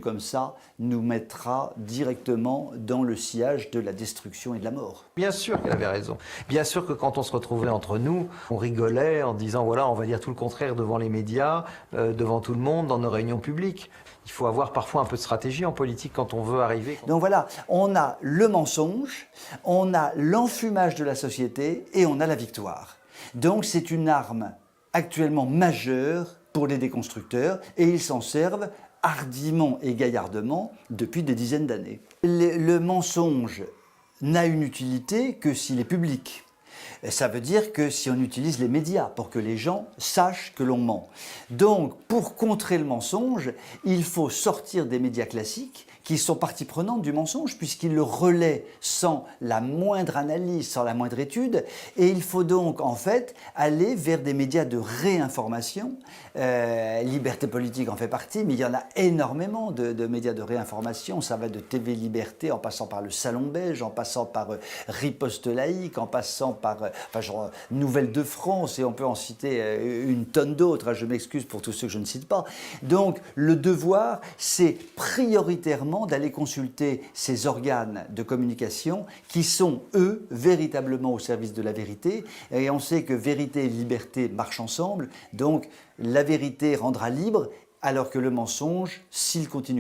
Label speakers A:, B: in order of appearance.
A: Comme ça, nous mettra directement dans le sillage de la destruction et de la mort.
B: Bien sûr qu'elle avait raison. Bien sûr que quand on se retrouvait entre nous, on rigolait en disant voilà, on va dire tout le contraire devant les médias, devant tout le monde, dans nos réunions publiques. Il faut avoir parfois un peu de stratégie en politique quand on veut arriver.
A: Donc voilà, on a le mensonge, on a l'enfumage de la société et on a la victoire. Donc c'est une arme actuellement majeure pour les déconstructeurs et ils s'en servent hardiment et gaillardement depuis des dizaines d'années. Le mensonge n'a une utilité que s'il est public. Ça veut dire que si on utilise les médias pour que les gens sachent que l'on ment. Donc, pour contrer le mensonge, il faut sortir des médias classiques qui sont partie prenante du mensonge puisqu'ils le relaient sans la moindre analyse, sans la moindre étude. Et il faut donc en fait aller vers des médias de réinformation. Liberté politique en fait partie, mais il y en a énormément de médias de réinformation. Ça va de TV Liberté en passant par le Salon Belge, en passant par Riposte Laïque, en passant par Nouvelles de France, et on peut en citer une tonne d'autres. Je m'excuse pour tous ceux que je ne cite pas. Donc le devoir, c'est prioritairement d'aller consulter ces organes de communication qui sont, eux, véritablement au service de la vérité. Et on sait que vérité et liberté marchent ensemble. Donc la vérité rendra libre, alors que le mensonge, s'il continue